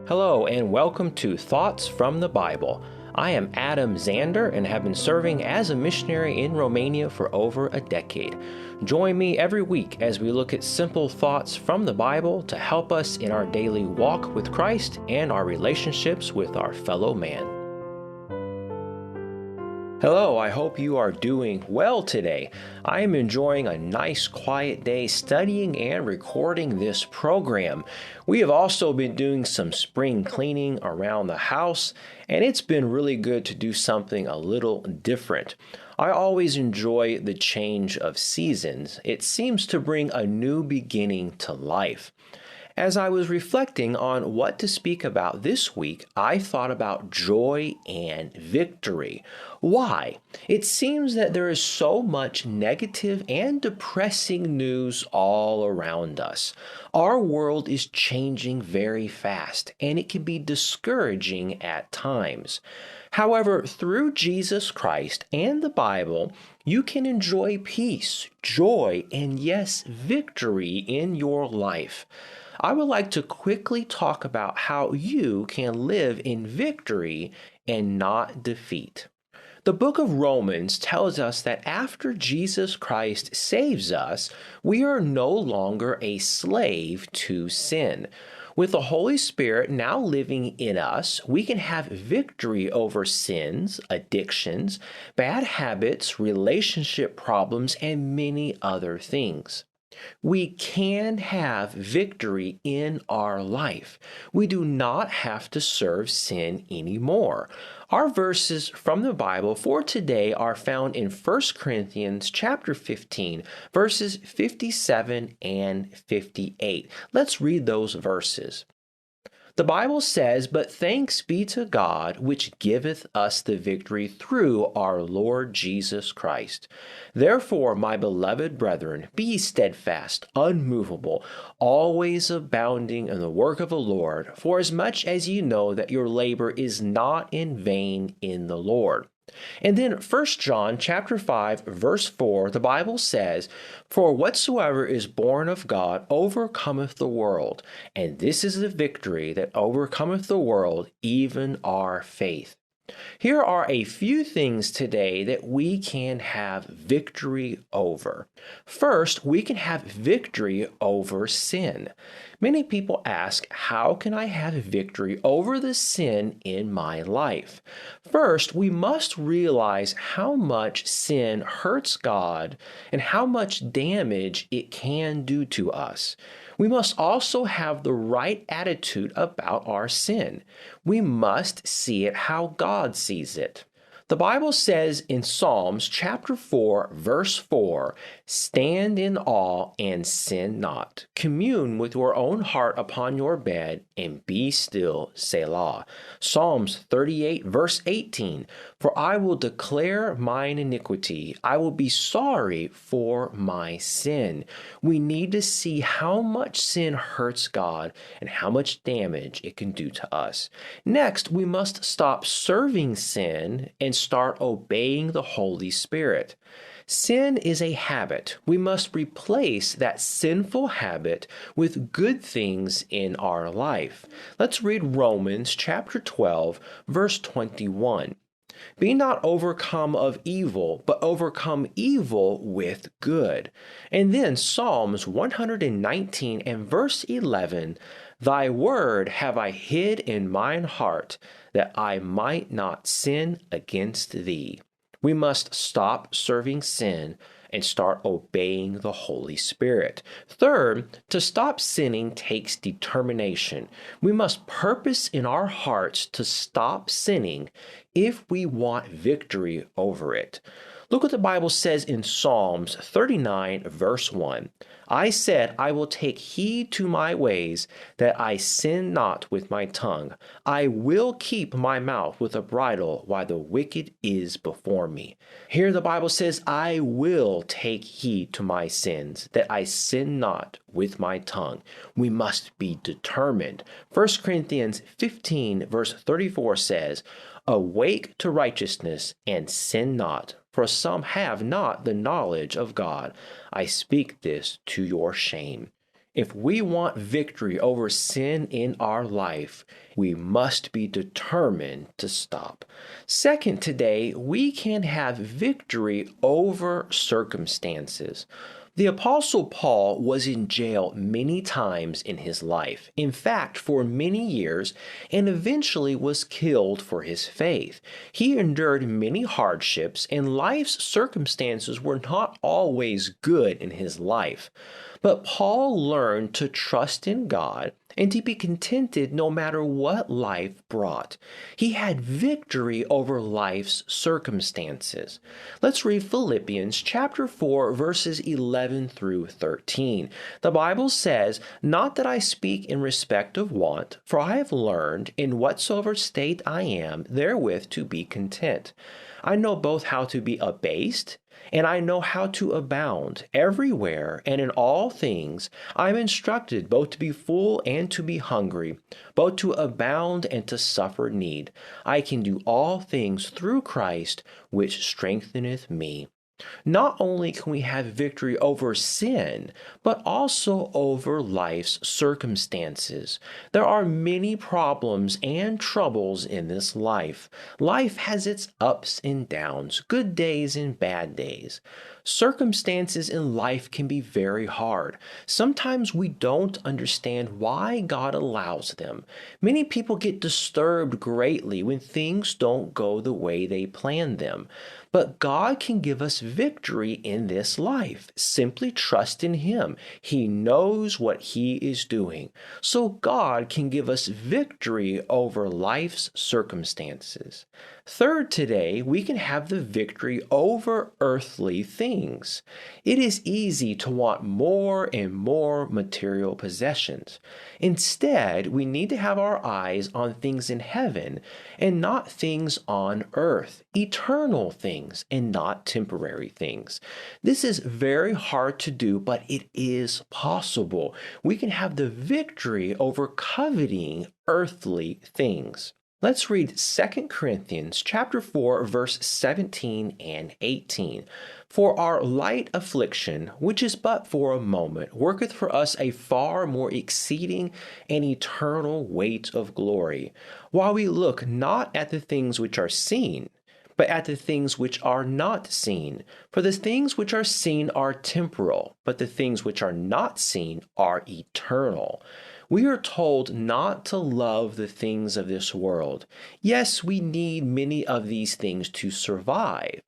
Hello, and welcome to Thoughts from the Bible. I am Adam Zander and have been serving as a missionary in Romania for over a decade. Join me every week as we look at simple thoughts from the Bible to help us in our daily walk with Christ and our relationships with our fellow man. Hello, I hope you are doing well today. I am enjoying a nice quiet day studying and recording this program. We have also been doing some spring cleaning around the house, and it's been really good to do something a little different. I always enjoy the change of seasons. It seems to bring a new beginning to life. As I was reflecting on what to speak about this week, I thought about joy and victory. Why? It seems that there is so much negative and depressing news all around us. Our world is changing very fast, and it can be discouraging at times. However, through Jesus Christ and the Bible, you can enjoy peace, joy, and yes, victory in your life. I would like to quickly talk about how you can live in victory and not defeat. The book of Romans tells us that after Jesus Christ saves us, we are no longer a slave to sin. With the Holy Spirit now living in us, we can have victory over sins, addictions, bad habits, relationship problems, and many other things. We can have victory in our life. We do not have to serve sin anymore. Our verses from the Bible for today are found in 1 Corinthians chapter 15, verses 57 and 58. Let's read those verses. The Bible says, "But thanks be to God, which giveth us the victory through our Lord Jesus Christ. Therefore, my beloved brethren, be steadfast, unmovable, always abounding in the work of the Lord, for as much as ye know that your labor is not in vain in the Lord." And then 1 John chapter 5 verse 4, the Bible says, "For whatsoever is born of God overcometh the world, and this is the victory that overcometh the world, even our faith." Here are a few things today that we can have victory over. First, we can have victory over sin. Many people ask, how can I have victory over the sin in my life? First, we must realize how much sin hurts God and how much damage it can do to us. We must also have the right attitude about our sin. We must see it how God sees it. The Bible says in Psalms chapter 4, verse 4, "Stand in awe and sin not. Commune with your own heart upon your bed and be still, Selah." Psalms 38, verse 18, "For I will declare mine iniquity. I will be sorry for my sin." We need to see how much sin hurts God and how much damage it can do to us. Next, we must stop serving sin and start obeying the Holy Spirit. Sin is a habit. We must replace that sinful habit with good things in our life. Let's read Romans chapter 12, verse 21. "Be not overcome of evil, but overcome evil with good." And then Psalms 119 and verse 11, "Thy word have I hid in mine heart, that I might not sin against thee." We must stop serving sin and start obeying the Holy Spirit. Third, to stop sinning takes determination. We must purpose in our hearts to stop sinning if we want victory over it. Look what the Bible says in Psalms 39, verse 1. "I said, I will take heed to my ways, that I sin not with my tongue. I will keep my mouth with a bridle while the wicked is before me." Here the Bible says, "I will take heed to my sins, that I sin not with my tongue." We must be determined. 1 Corinthians 15, verse 34 says, "Awake to righteousness and sin not, for some have not the knowledge of God. I speak this to your shame." If we want victory over sin in our life, we must be determined to stop. Second, today, we can have victory over circumstances. The Apostle Paul was in jail many times in his life, in fact, for many years, and eventually was killed for his faith. He endured many hardships, and life's circumstances were not always good in his life. But Paul learned to trust in God and to be contented no matter what life brought. He had victory over life's circumstances. Let's read Philippians chapter 4, verses 11 through 13. The Bible says, "Not that I speak in respect of want, for I have learned in whatsoever state I am therewith to be content. I know both how to be abased, and I know how to abound. Everywhere and in all things I am instructed both to be full and to be hungry, both to abound and to suffer need. I can do all things through Christ, which strengtheneth me." Not only can we have victory over sin, but also over life's circumstances. There are many problems and troubles in this life. Life has its ups and downs, good days and bad days. Circumstances in life can be very hard. Sometimes we don't understand why God allows them. Many people get disturbed greatly when things don't go the way they planned them. But God can give us victory in this life. Simply trust in Him. He knows what He is doing. So God can give us victory over life's circumstances. Third, today, we can have the victory over earthly things. It is easy to want more and more material possessions. Instead, we need to have our eyes on things in heaven and not things on earth, eternal things and not temporary things. This is very hard to do, but it is possible. We can have the victory over coveting earthly things. Let's read 2 Corinthians chapter 4, verse 17 and 18. "For our light affliction, which is but for a moment, worketh for us a far more exceeding and eternal weight of glory, while we look not at the things which are seen, but at the things which are not seen. For the things which are seen are temporal, but the things which are not seen are eternal." We are told not to love the things of this world. Yes, we need many of these things to survive,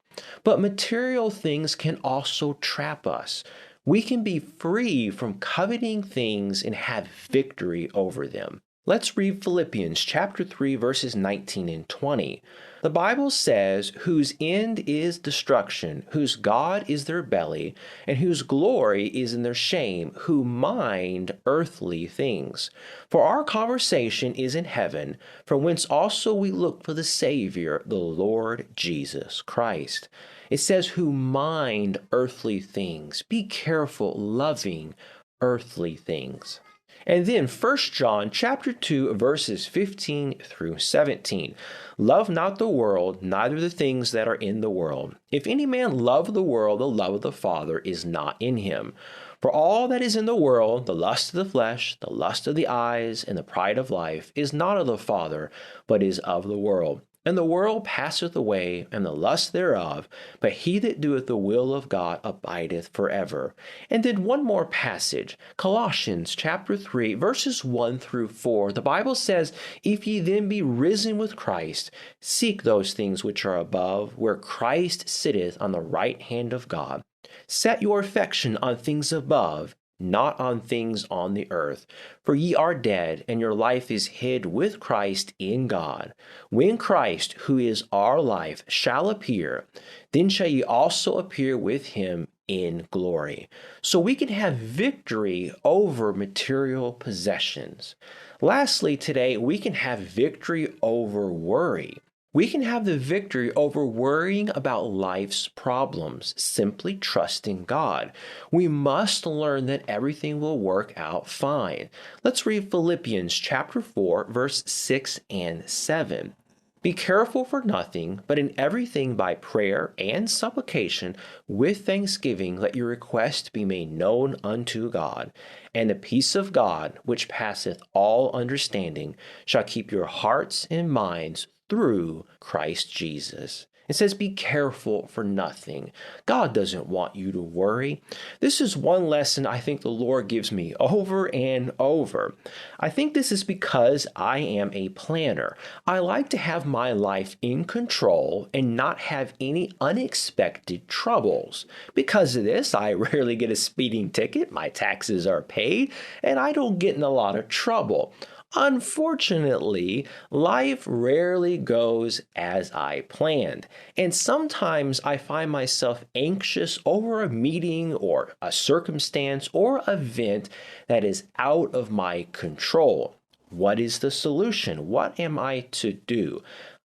but material things can also trap us. We can be free from coveting things and have victory over them. Let's read Philippians chapter 3, verses 19 and 20. The Bible says, "Whose end is destruction, whose God is their belly, and whose glory is in their shame, who mind earthly things. For our conversation is in heaven, from whence also we look for the Savior, the Lord Jesus Christ." It says, "Who mind earthly things." Be careful loving earthly things. And then 1 John chapter 2, verses 15 through 17. "Love not the world, neither the things that are in the world. If any man love the world, the love of the Father is not in him. For all that is in the world, the lust of the flesh, the lust of the eyes, and the pride of life, is not of the Father, but is of the world. And the world passeth away, and the lust thereof, but he that doeth the will of God abideth forever." And then one more passage, Colossians chapter 3, verses 1 through 4. The Bible says, "If ye then be risen with Christ, seek those things which are above, where Christ sitteth on the right hand of God. Set your affection on things above, not on things on the earth. For ye are dead, and your life is hid with Christ in God. When Christ, who is our life, shall appear, then shall ye also appear with him in glory." So we can have victory over material possessions. Lastly, today, we can have victory over worry. We can have the victory over worrying about life's problems, simply trusting God. We must learn that everything will work out fine. Let's read Philippians chapter 4, verse 6 and 7. Be careful for nothing, but in everything by prayer and supplication with thanksgiving let your request be made known unto God. And the peace of God, which passeth all understanding, shall keep your hearts and minds through Christ Jesus. It says, be careful for nothing. God doesn't want you to worry. This is one lesson I think the Lord gives me over and over. I think this is because I am a planner. I like to have my life in control and not have any unexpected troubles. Because of this, I rarely get a speeding ticket, my taxes are paid, and I don't get in a lot of trouble. Unfortunately, life rarely goes as I planned, and sometimes I find myself anxious over a meeting or a circumstance or event that is out of my control. What is the solution? What am I to do?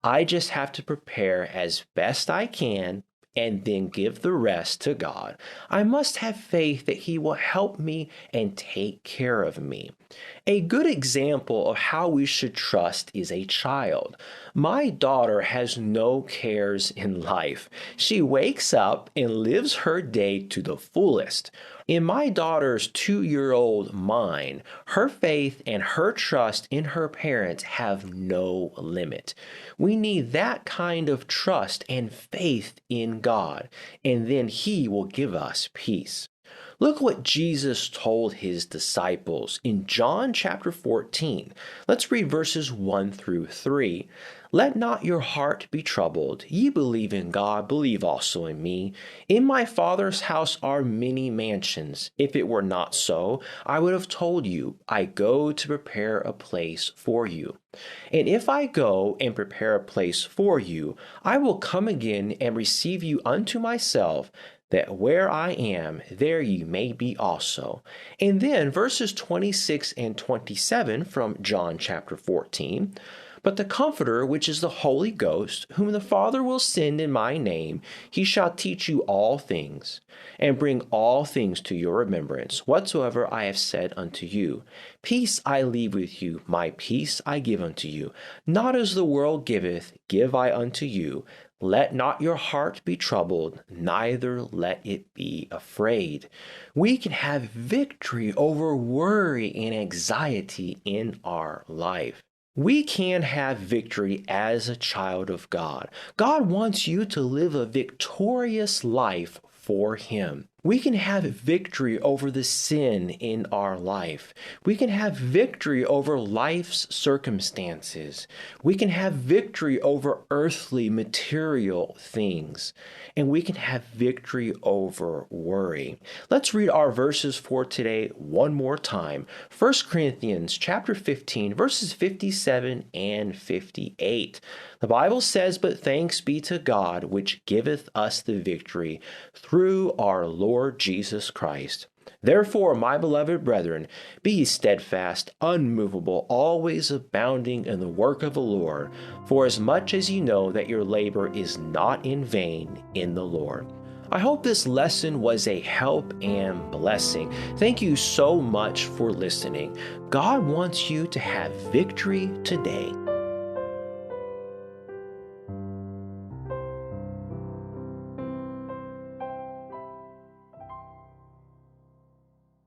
I just have to prepare as best I can and then give the rest to God. I must have faith that He will help me and take care of me. A good example of how we should trust is a child. My daughter has no cares in life. She wakes up and lives her day to the fullest. In my daughter's 2-year-old mind, her faith and her trust in her parents have no limit. We need that kind of trust and faith in God, and then He will give us peace. Look what Jesus told His disciples in John chapter 14. Let's read verses 1 through 3. Let not your heart be troubled. Ye believe in God, believe also in me. In my Father's house are many mansions. If it were not so, I would have told you, I go to prepare a place for you. And if I go and prepare a place for you, I will come again and receive you unto myself, that where I am, there ye may be also. And then verses 26 and 27 from John chapter 14. But the Comforter, which is the Holy Ghost, whom the Father will send in my name, He shall teach you all things, and bring all things to your remembrance, whatsoever I have said unto you. Peace I leave with you, my peace I give unto you. Not as the world giveth, give I unto you. Let not your heart be troubled, neither let it be afraid. We can have victory over worry and anxiety in our life. We can have victory as a child of God. God wants you to live a victorious life for Him. We can have victory over the sin in our life. We can have victory over life's circumstances. We can have victory over earthly material things. And we can have victory over worry. Let's read our verses for today one more time. 1 Corinthians chapter 15, verses 57 and 58. The Bible says, but thanks be to God, which giveth us the victory through our Lord Jesus Christ. Therefore, my beloved brethren, be ye steadfast, unmovable, always abounding in the work of the Lord, for as much as ye know that your labor is not in vain in the Lord. I hope this lesson was a help and blessing. Thank you so much for listening. God wants you to have victory today.